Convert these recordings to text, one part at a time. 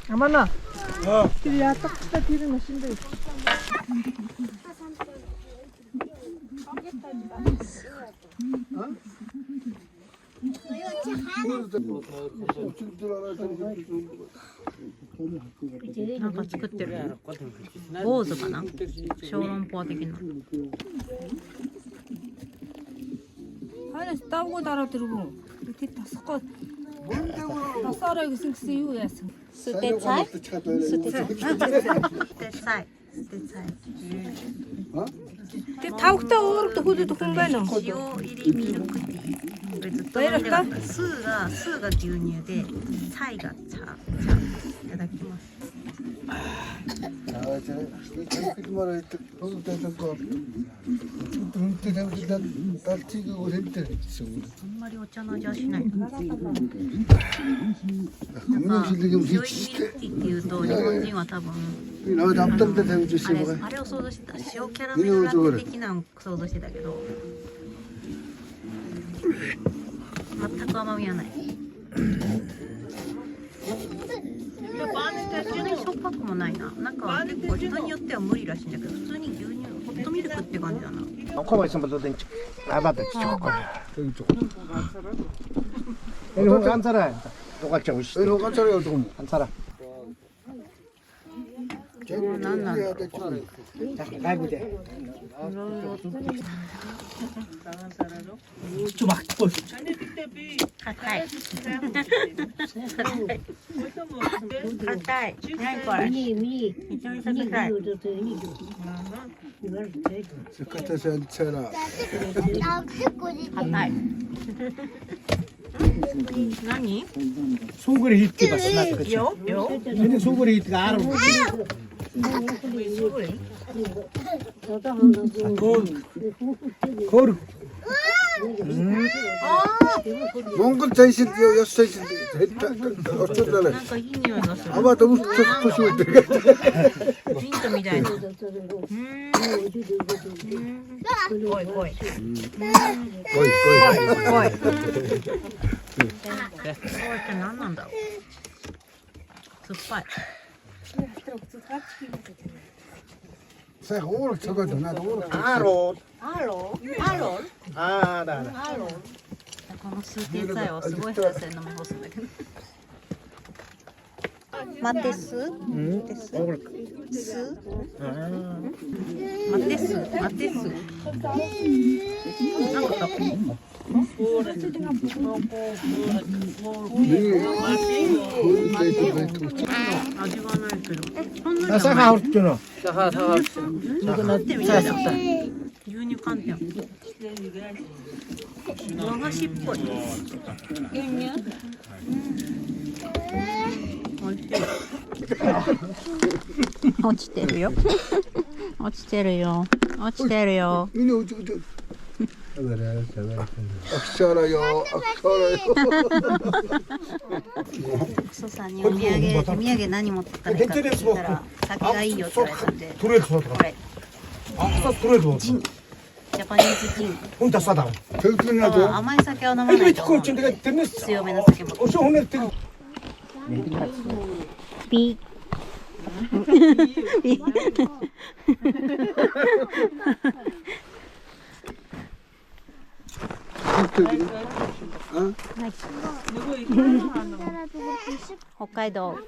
아마나. 길이야 딱딱 길은 신데.なんか作ってる。坊主かな。小籠包的な。하나 따고 달아들고 이렇게 다 섞어 다 썰어 이거 쓱쓱 스테차이? 스테차이. 데 타옥다 오르도 후드도 공간은 塩入りミルクティー。これずっと飲んでる。スーが牛乳で、サイが茶。いただきます。あんまりお茶の味はしない。なんか塩入りミルクティーっていうと、日本人は多分あれを想像してた。塩キャラメルラテ的なのを想像してたけど、全く甘みはない。そんなにしょっぱくもないな。なんか結構人によっては無理らしいんだけど、普通に牛乳、ホットミルクって感じだな。가만히 있으면 너 된지. 아 맞다. 저거 거야. 여기 쪽. 이거 한 사람. 똑같이 오시죠. 이거 한 사람이 어떤 한 사람. 자, 가보자. 좀 막. 硬い。硬い。何これ。めちゃめちゃ硬い。 硬い。何？ 소그리 히트가 스나트 그치? 근데 소그리 히트가 알아. 거루. 몽골 대신 여섯 어쩌다래. 아마 너무 좋으시면 돼. ミントみたいな。おいおい。おい。おいって何なんだろう。酸っぱい。 자, 오늘 저거도 나도 오늘 아로. 아, 나. この数点さえはすごい速さで飲み干すんだけど。マテス？ス？マテス？なんか味はないけど。 사과 없잖아. 사과 이거 넣ってみたいな。牛乳寒天。和菓子っぽい。牛乳？美味しい。落ちてるよ。落ちてるよ。落ちてるよ。 악셔라요. クソさんにお土産何持ってたらいいかって聞いたら酒がいいよって言われたんで。これ。ジン。ジャパニーズジン。 혼자 싸다. 甘い酒は飲まないと思う。強めの酒も。ピー。北海道。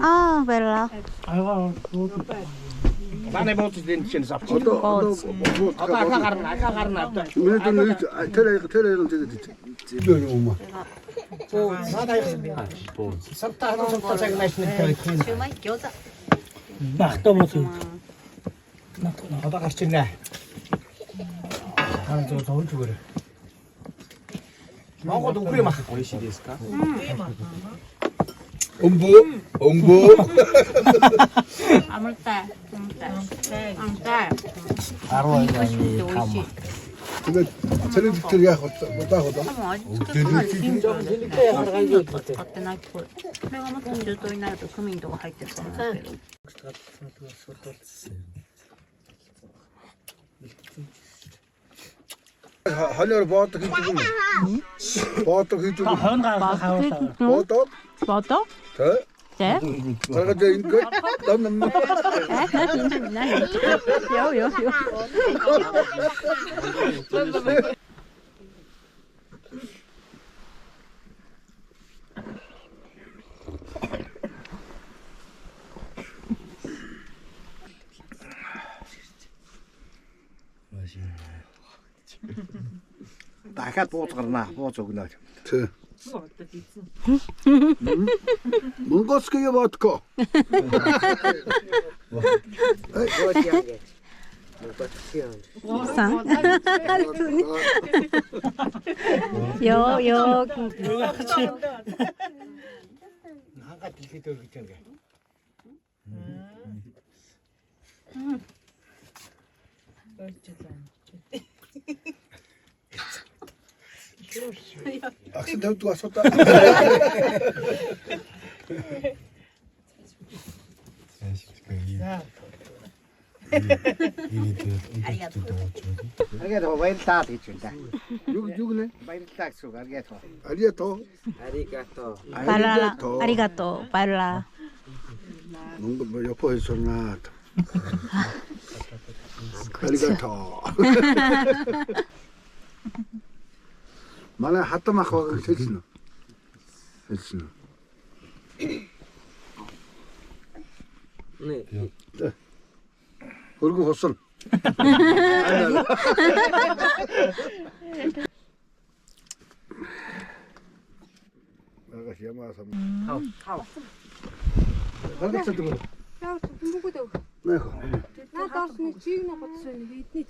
ああ、ベラ。 나네 보트 된 진짜 잡지. 엄보. 아물살. 바로 오이시. 근데 저런 집들이야 못하거든. Hallo, water giet je Water giet je Water? Foto? Hè? 네? Kan je in kut? Dan 요. Daar gaat water erna, water ook nooit. 뭔가 스키야 vodka. 상. 요. 한가 들기 더 그쪽에. Aksen dat was wat. 알겠어, 왜 다 되준다. 죽네. 왜 딱 쏘고 알겠어. 아리가토. 발라. 아리가또. 발라. 뭔가 뭐 옆에 있었나. 아리가토. 만에 하트 막 하고 했으나. 네. 그리고 호선. 아가씨 야마서. 가르쳐 줘. 야, 누구도. 네. 나 다스니 지금 같이 윗니.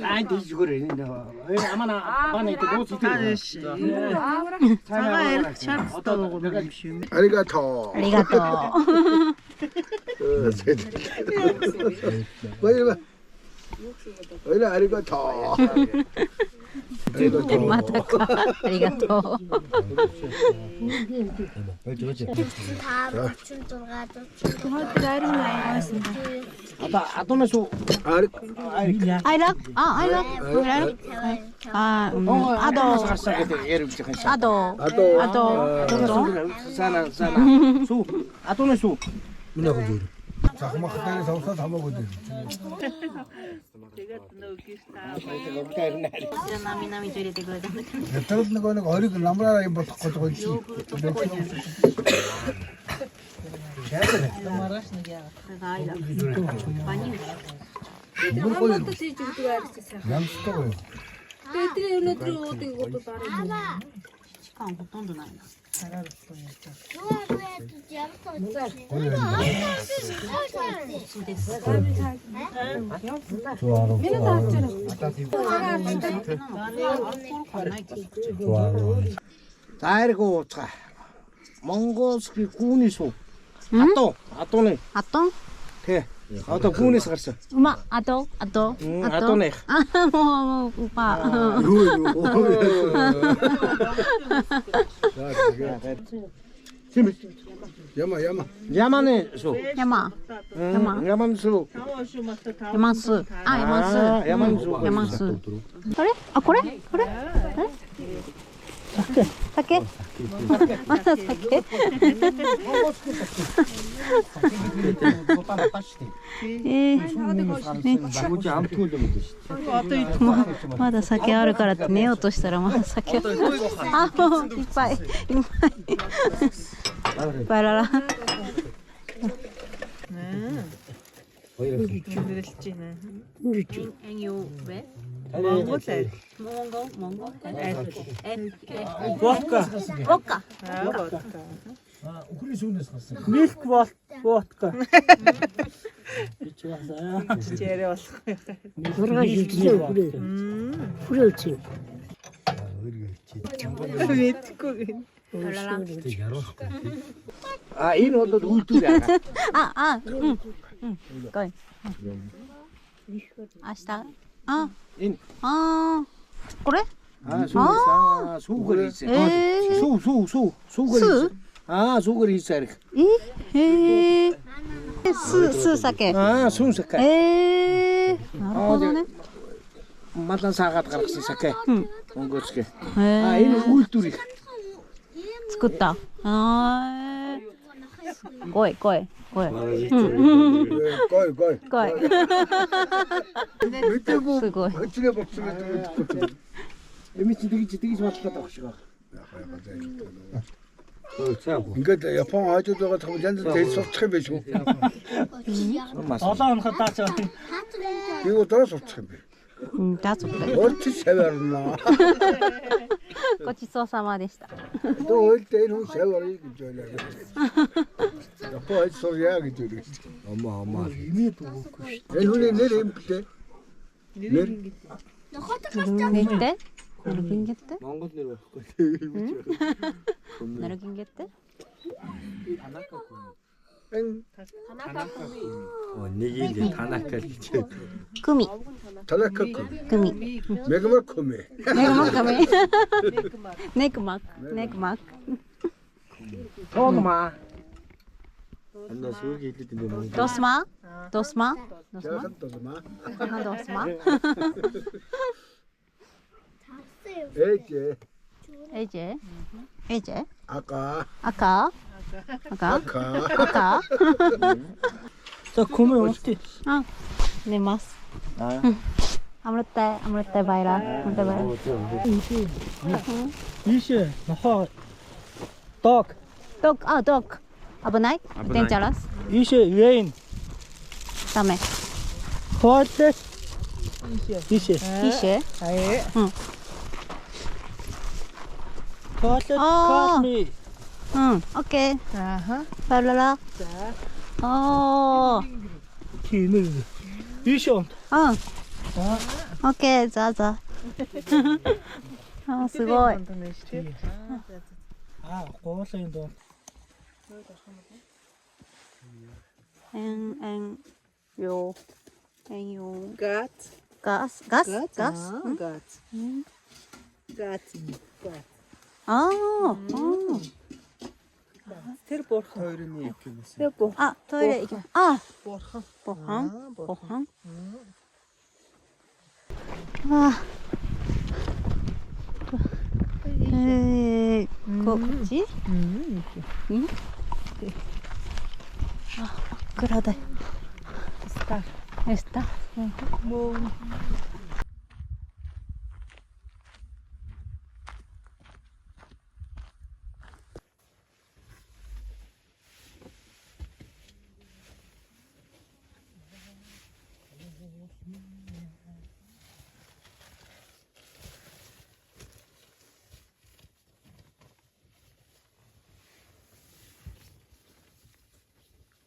아니 뒤죽으래. 아마나 반에 이렇게 놓지 아저씨. 자가 이렇게 잘 쓰다고 그러시면. 아리가토. 아리가또. 왜 아리가토. 마타코. 아리가또. 아도네 소. 아이락? 아이락. 아도. 사나. 소. 아도네 소. 뭐냐고 저래. 자꾸만 학당에 사서 다 먹어야 돼. 떨어지는 거는 어리고 나무라라 뭐 tokktokk 있지. 한번도 지지고 들어야지. 양수도요. 애들이 은혜들이 어떻게 것도 다르고. 시간 ほとんどないな 다이고 자 몽고스키 구니소 아또네 아똥? 대 아또 구니스 갔어 엄마 아도 아또네 뭐 오빠 야마네 소 야마 야만수 야만수 야만수 그래? 아 그래? 사케? 사케?まだ酒あるからって寝ようとしたらまだ酒あもういっぱいバララ몽고? водка. Milk vodka. 아 이노도 울투잖아 거의. 明日인これ 아 소그리 있어 소그리 아 소그리 있어 스酒 아 순삭가 なるほどね Матан саагаад гаргасан сакэ. Монгольске. へ А え энэ үйлдвэрийг 作ったあーすごいГой, гой. すごい Хөцлөө болсон гэдэг. эмич тэгж бодлоо байх шиг байна. Ингээд Япон хажууд байгаа том янз бүр сурчих юм биш үү? 7 хоногт даач. Би удаа сурчих юм бэ. うんだぞ Өөрт саварна. ごちそうさまでした Дөө өөр хүн саварыг гэж ойлаа. Япон хажууд сурьяа гэж үү. Амаа. Энэ хүний нэр юм бэ? Нэр ネルゲナルギンゲッテ Монгол нэр байхгүй. ナルギンゲッテ Нэгийг танака гэж. クミ Танака. クミ Мегма коме. ネグマカメネクマク Тоогма. Анда сүүг хэлээд энэ юм. Досма Досма Яагаад тусмаа? Досма Ээжээ. 에제 에제 아까. 아까 За көмөө унтий. 아寝ます 아무렇다 바이라 Ийшээ нохоо дог. дог危ない dangerous Ийшээ rain. 다음에 Toilet. Ийшээ. 이시 Toilet 아. cross me. 응 오케이 발라라 Кинэ. Ийшээ. 응 오케이 자자 아すごい Аа, гоолын доо. 요 Гат. 가스 응? Гат. Гат. 아 Тэр бурхан. Хоёрын нэг юм. Тэр бурхан. 아, 토일에 이게 아, Бурхан. 보항. 와. 뭐지? 응? 아, 그러다. Стар. Está. Мөн.